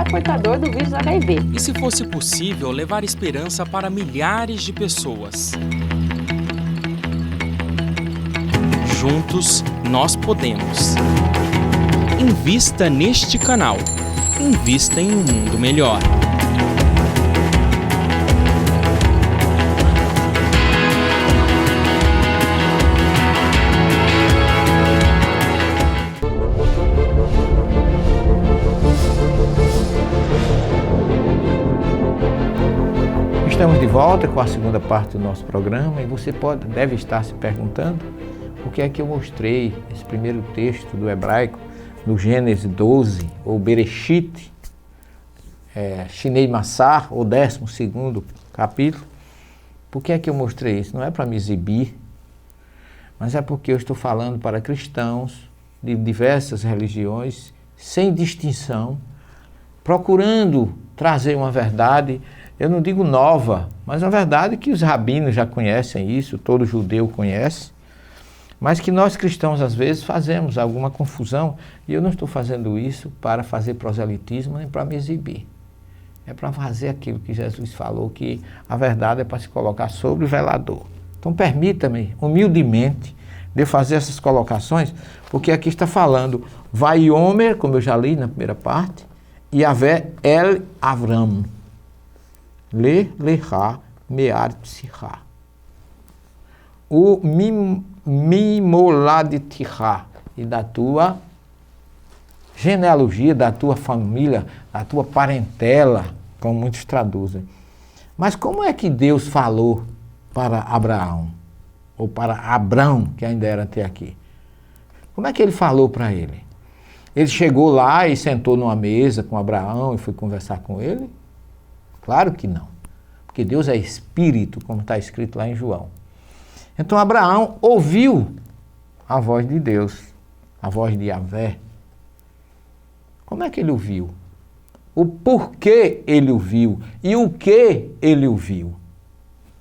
portador do vírus HIV. E se fosse possível levar esperança para milhares de pessoas? Juntos, nós podemos. Invista neste canal. Invista em um mundo melhor. Estamos de volta com a segunda parte do nosso programa e você deve estar se perguntando o que é que eu mostrei, esse primeiro texto do hebraico, no Gênesis 12, ou Bereshit, Shinei Massar, ou 12º capítulo. Por que é que eu mostrei isso? Não é para me exibir, mas é porque eu estou falando para cristãos de diversas religiões, sem distinção, procurando trazer uma verdade, eu não digo nova, mas uma verdade que os rabinos já conhecem isso, todo judeu conhece, mas que nós cristãos às vezes fazemos alguma confusão, e eu não estou fazendo isso para fazer proselitismo nem para me exibir. É para fazer aquilo que Jesus falou, que a verdade é para se colocar sobre o velador. Então permita-me, humildemente, de fazer essas colocações, porque aqui está falando, Vaiomer, como eu já li na primeira parte, e Yahvé El Avram. Lecha me'ar psicha. O mimoladiticha, e da tua genealogia, da tua família, da tua parentela, como muitos traduzem. Mas como é que Deus falou para Abraão? Ou para Abrão, que ainda era até aqui? Como é que ele falou para ele? Ele chegou lá e sentou numa mesa com Abraão e foi conversar com ele? Claro que não, porque Deus é espírito, como está escrito lá em João. Então Abraão ouviu a voz de Deus, a voz de Yahvé. Como é que ele ouviu? O porquê ele ouviu e o que ele ouviu.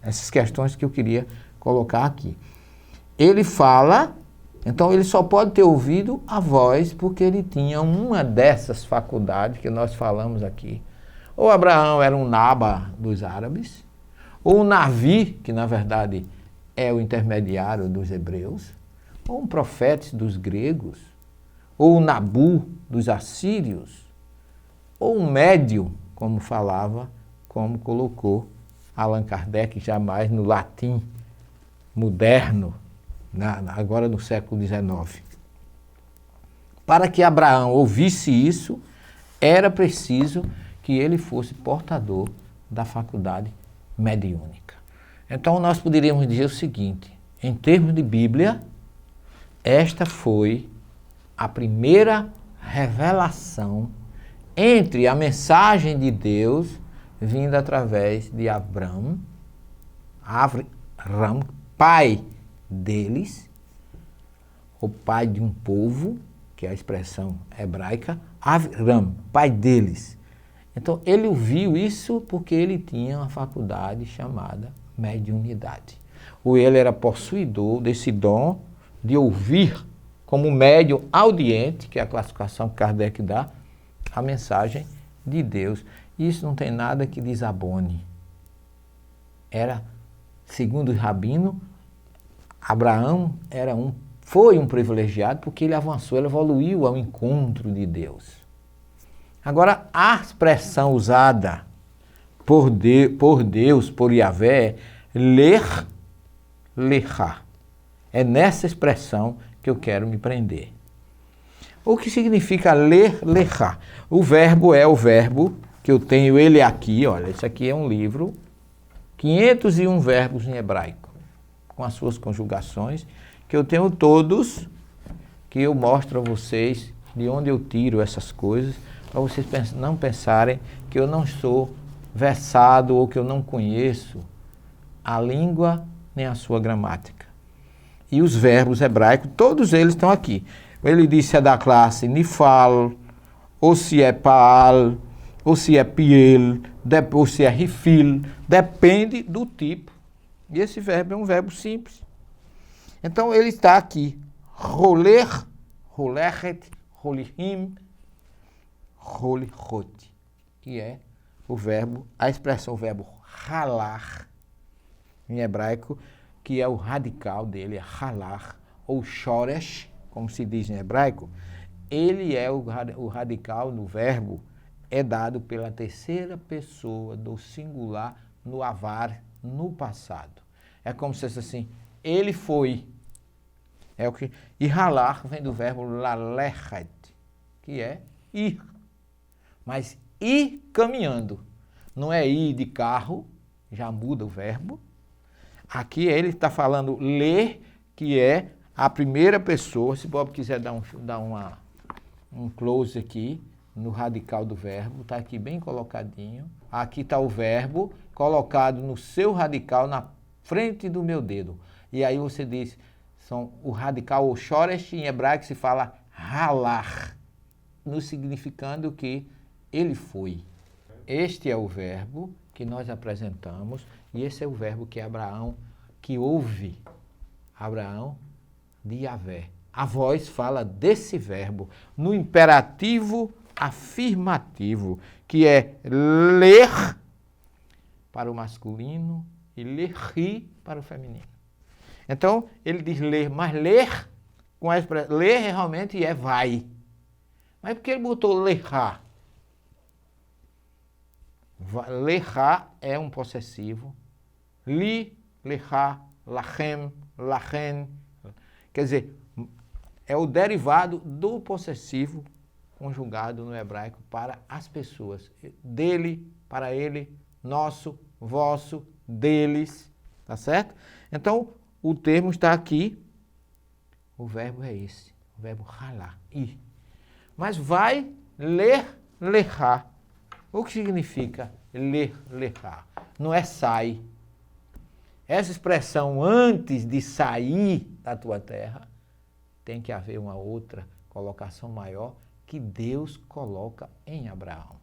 Essas questões que eu queria colocar aqui. Ele fala, então ele só pode ter ouvido a voz porque ele tinha uma dessas faculdades que nós falamos aqui. Ou Abraão era um Naba dos árabes, ou um Navi, que na verdade é o intermediário dos hebreus, ou um profeta dos gregos, ou um Nabu dos assírios, ou um médium, como falava, como colocou Allan Kardec, jamais no latim moderno, agora no século XIX. Para que Abraão ouvisse isso, era preciso que ele fosse portador da faculdade mediúnica. Então nós poderíamos dizer o seguinte, em termos de Bíblia, esta foi a primeira revelação entre a mensagem de Deus vinda através de Avram, pai deles, o pai de um povo, que é a expressão hebraica, Avram, pai deles. Então ele ouviu isso porque ele tinha uma faculdade chamada mediunidade. Ou ele era possuidor desse dom de ouvir como médium audiente, que é a classificação que Kardec dá, a mensagem de Deus. Isso não tem nada que desabone. Era, segundo o rabino, Abraão foi um privilegiado porque ele avançou, ele evoluiu ao encontro de Deus. Agora, a expressão usada por Deus, por Yahvé, lecha. É nessa expressão que eu quero me prender. O que significa lecha? O verbo é o verbo que eu tenho ele aqui, olha, esse aqui é um livro, 501 verbos em hebraico, com as suas conjugações, que eu tenho todos, que eu mostro a vocês de onde eu tiro essas coisas, para vocês não pensarem que eu não estou versado ou que eu não conheço a língua nem a sua gramática. E os verbos hebraicos, todos eles estão aqui. Ele diz se é da classe nifal, ou se é paal, ou se é piel, ou se é rifil, depende do tipo. E esse verbo é um verbo simples. Então ele está aqui, roler, rolechet, rolihim, rolichot. que é o verbo, a expressão o verbo halar, em hebraico, que é o radical dele, é halar, ou shoresh, como se diz em hebraico, ele é o radical do verbo, é dado pela terceira pessoa do singular no avar, no passado. É como se fosse assim, ele foi. É o que, e halar vem do verbo lalechet, que é ir. Mas ir caminhando. Não é ir de carro, já muda o verbo. Aqui ele está falando ler, que é a primeira pessoa. Se o Bob quiser dar um close aqui no radical do verbo, está aqui bem colocadinho. Aqui está o verbo colocado no seu radical na frente do meu dedo. E aí você diz, o radical, o shoresh, em hebraico se fala halar, no significando que ele foi. Este é o verbo que nós apresentamos, e esse é o verbo que Abraão, que ouve Abraão de Yahvé. A voz fala desse verbo no imperativo afirmativo, que é ler para o masculino e lerri para o feminino. Então, ele diz ler, mas ler, com a expressão, ler realmente é vai. Mas por que ele botou lerá? Lerá é um possessivo. Li, lerá, lachem, lachen. Quer dizer, é o derivado do possessivo conjugado no hebraico para as pessoas. Dele, para ele, nosso, vosso, deles. Tá certo? Então, o termo está aqui, o verbo é esse, o verbo halar, ir. Mas vai ler, lerá. O que significa ler, lerá? Não é sai. Essa expressão antes de sair da tua terra, tem que haver uma outra colocação maior que Deus coloca em Abraão.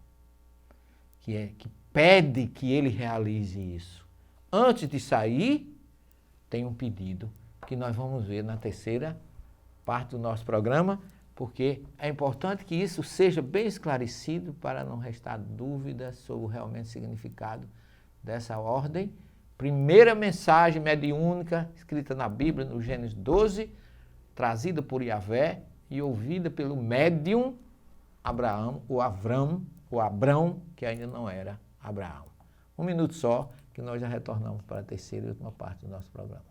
Que pede que ele realize isso. Antes de sair, tem um pedido que nós vamos ver na terceira parte do nosso programa, porque é importante que isso seja bem esclarecido para não restar dúvidas sobre o realmente significado dessa ordem. Primeira mensagem mediúnica escrita na Bíblia, no Gênesis 12, trazida por Yahvé e ouvida pelo médium Abraão, ou Abrão, que ainda não era Abraão. Um minuto só, que nós já retornamos para a terceira e última parte do nosso programa.